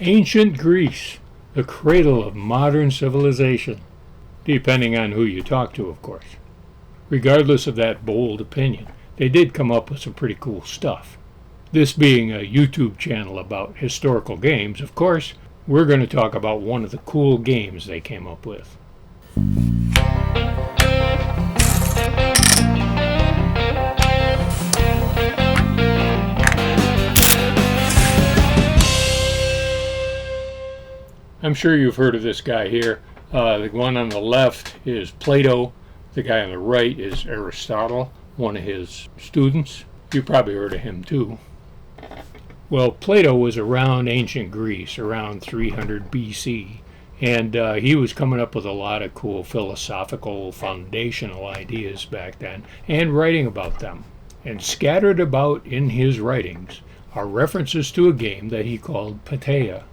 Ancient Greece, the cradle of modern civilization, depending on who you talk to, of course. Regardless of that bold opinion, they did come up with some pretty cool stuff. This being a YouTube channel about historical games, of course, we're going to talk about one of the cool games they came up with. I'm sure you've heard of this guy here. The one on the left is Plato. The guy on the right is Aristotle, one of his students. You probably heard of him too. Well, Plato was around ancient Greece, around 300 BC, and he was coming up with a lot of cool philosophical, foundational ideas back then, and writing about them. And scattered about in his writings are references to a game that he called Petteia.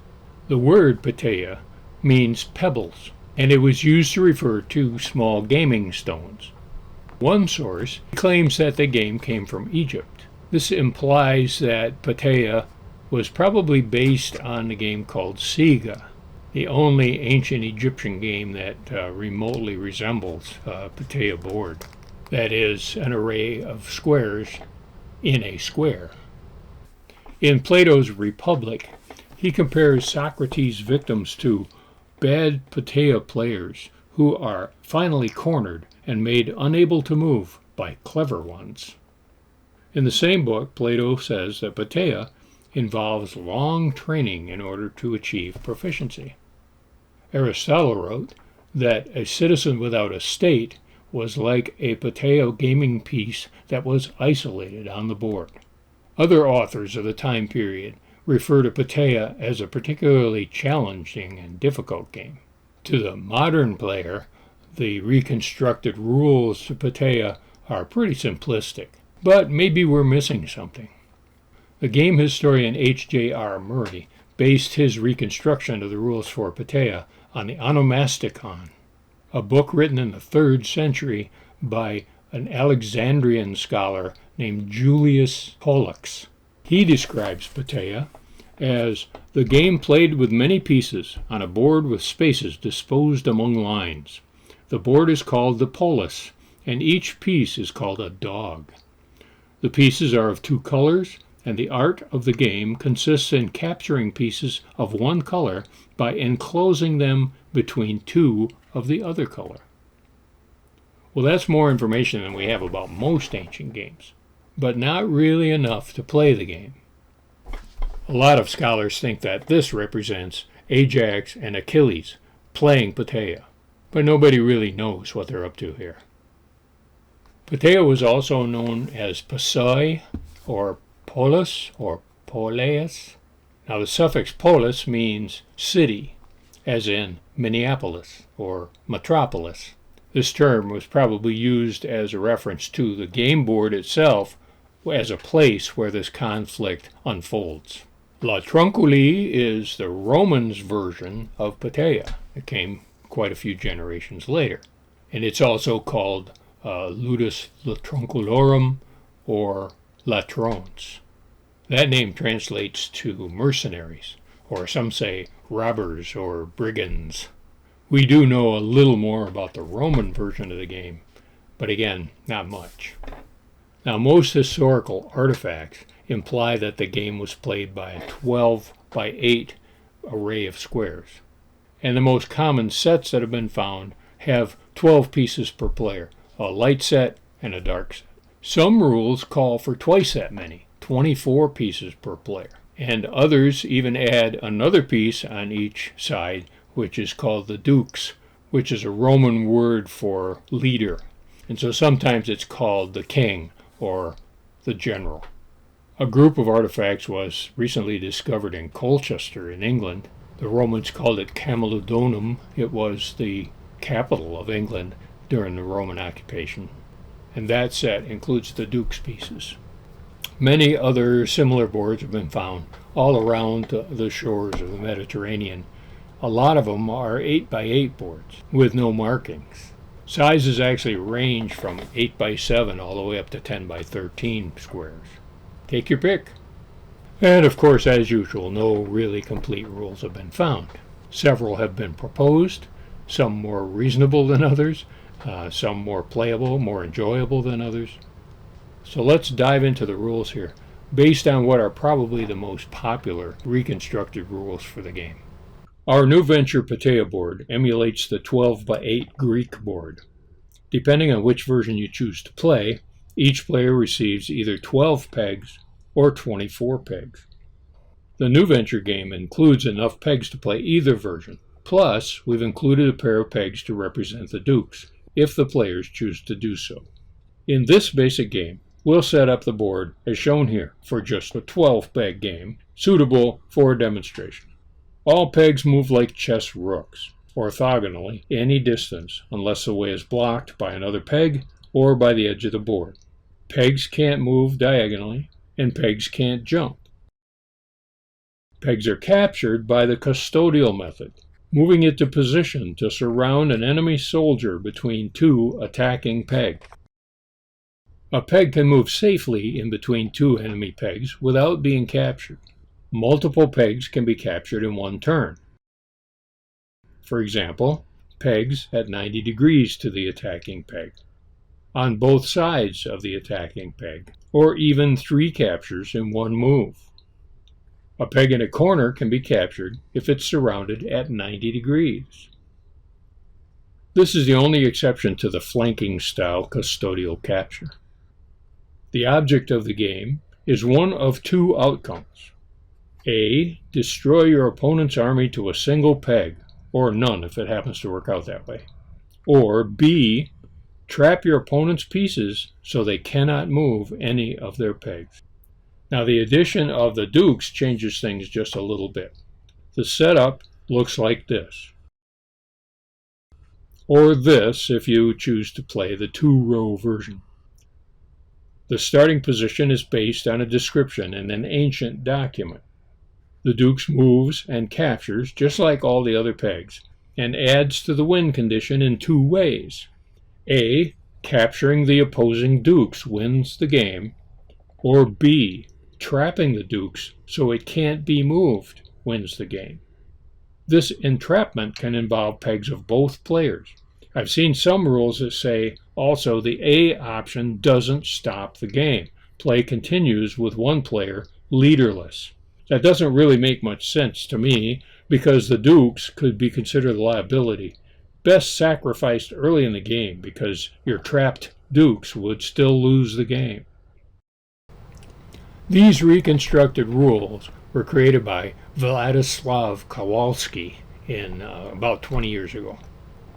The word Petteia means pebbles, and it was used to refer to small gaming stones. One source claims that the game came from Egypt. This implies that Petteia was probably based on a game called Siga, the only ancient Egyptian game that remotely resembles a Petteia board. That is, an array of squares in a square. In Plato's Republic, he compares Socrates' victims to bad Petteia players who are finally cornered and made unable to move by clever ones. In the same book, Plato says that Petteia involves long training in order to achieve proficiency. Aristotle wrote that a citizen without a state was like a Petteia gaming piece that was isolated on the board. Other authors of the time period refer to Petteia as a particularly challenging and difficult game. To the modern player, the reconstructed rules to Petteia are pretty simplistic, but maybe we're missing something. The game historian H.J.R. Murray based his reconstruction of the rules for Petteia on the Onomasticon, a book written in the 3rd century by an Alexandrian scholar named Julius Pollux. He describes Petteia as the game played with many pieces on a board with spaces disposed among lines. The board is called the polis, and each piece is called a dog. The pieces are of 2 colors, and the art of the game consists in capturing pieces of one color by enclosing them between 2 of the other color. Well, that's more information than we have about most ancient games, but not really enough to play the game. A lot of scholars think that this represents Ajax and Achilles playing Petteia, but nobody really knows what they're up to here. Petteia was also known as Passoi, or Polis, or Poleis. Now the suffix polis means city, as in Minneapolis or metropolis. This term was probably used as a reference to the game board itself as a place where this conflict unfolds. Latrunculi is the Romans' version of Petteia. It came quite a few generations later. And it's also called Ludus Latrunculorum or Latrones. That name translates to mercenaries, or some say robbers or brigands. We do know a little more about the Roman version of the game, but again, not much. Now, most historical artifacts imply that the game was played by a 12 by 8 array of squares. And the most common sets that have been found have 12 pieces per player, a light set and a dark set. Some rules call for twice that many, 24 pieces per player. And others even add another piece on each side, which is called the dux, which is a Roman word for leader. And so sometimes it's called the king or the general. A group of artifacts was recently discovered in Colchester in England. The Romans called it Camulodunum. It was the capital of England during the Roman occupation. And that set includes the dux pieces. Many other similar boards have been found all around the shores of the Mediterranean. A lot of them are 8 by 8 boards with no markings. Sizes actually range from 8 by 7 all the way up to 10 by 13 squares. Take your pick. And of course, as usual, no really complete rules have been found. Several have been proposed, some more reasonable than others, some more playable, more enjoyable than others. So let's dive into the rules here, based on what are probably the most popular reconstructed rules for the game. Our NewVenture Petteia board emulates the 12x8 Greek board. Depending on which version you choose to play, each player receives either 12 pegs or 24 pegs. The NewVenture game includes enough pegs to play either version. Plus, we've included a pair of pegs to represent the dukes, if the players choose to do so. In this basic game, we'll set up the board as shown here for just a 12-peg game, suitable for a demonstration. All pegs move like chess rooks, orthogonally any distance, unless the way is blocked by another peg or by the edge of the board. Pegs can't move diagonally, and pegs can't jump. Pegs are captured by the custodial method, moving it to position to surround an enemy soldier between two attacking pegs. A peg can move safely in between two enemy pegs without being captured. Multiple pegs can be captured in one turn. For example, pegs at 90 degrees to the attacking peg, on both sides of the attacking peg, or even 3 captures in one move. A peg in a corner can be captured if it's surrounded at 90 degrees. This is the only exception to the flanking style custodial capture. The object of the game is one of 2 outcomes. A. Destroy your opponent's army to a single peg, or none if it happens to work out that way. Or B. Trap your opponent's pieces so they cannot move any of their pegs. Now the addition of the dukes changes things just a little bit. The setup looks like this. Or this if you choose to play the 2-row version. The starting position is based on a description in an ancient document. The dukes moves and captures just like all the other pegs, and adds to the win condition in 2 ways. A. Capturing the opposing dukes wins the game, or B. Trapping the dukes so it can't be moved wins the game. This entrapment can involve pegs of both players. I've seen some rules that say also the A option doesn't stop the game. Play continues with one player leaderless. That doesn't really make much sense to me because the dukes could be considered a liability. Best sacrificed early in the game because your trapped dukes would still lose the game. These reconstructed rules were created by Vladislav Kowalski in about 20 years ago.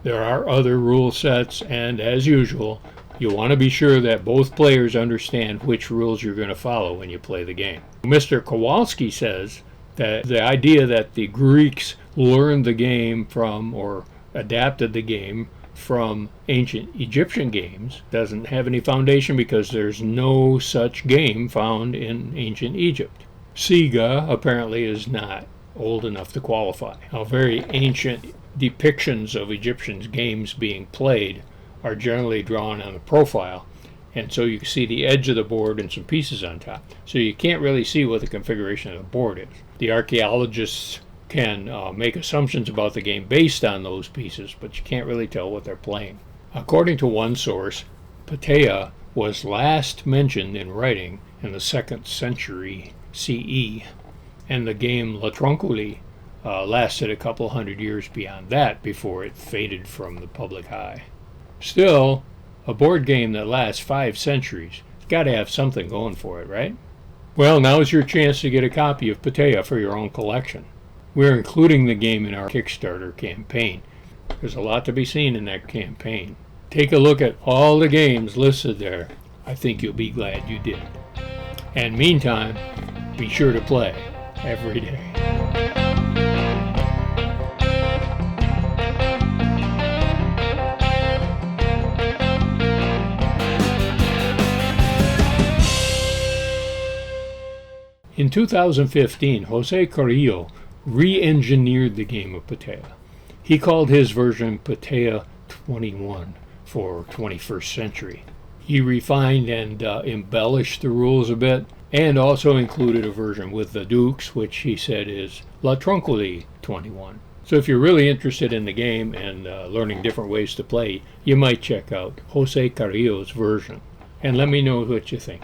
There are other rule sets, and as usual, you want to be sure that both players understand which rules you're going to follow when you play the game. Mr. Kowalski says that the idea that the Greeks learned the game from or adapted the game from ancient Egyptian games doesn't have any foundation because there's no such game found in ancient Egypt. Sega apparently is not old enough to qualify. Now, very ancient depictions of Egyptians games being played are generally drawn on the profile, and so you can see the edge of the board and some pieces on top. So you can't really see what the configuration of the board is. The archaeologists can make assumptions about the game based on those pieces, but you can't really tell what they're playing. According to one source, Petteia was last mentioned in writing in the 2nd century CE, and the game latrunculi lasted a couple hundred years beyond that before it faded from the public eye. Still, a board game that lasts 5 centuries has got to have something going for it, right? Well, now's your chance to get a copy of Petteia for your own collection. We're including the game in our Kickstarter campaign. There's a lot to be seen in that campaign. Take a look at all the games listed there. I think you'll be glad you did. And meantime, be sure to play every day. In 2015, Jose Carrillo re-engineered the game of Petteia. He called his version Petteia 21 for 21st century. He refined and embellished the rules a bit, and also included a version with the Dukes, which he said is latrunculi 21. So if you're really interested in the game and learning different ways to play, you might check out Jose Carrillo's version. And let me know what you think.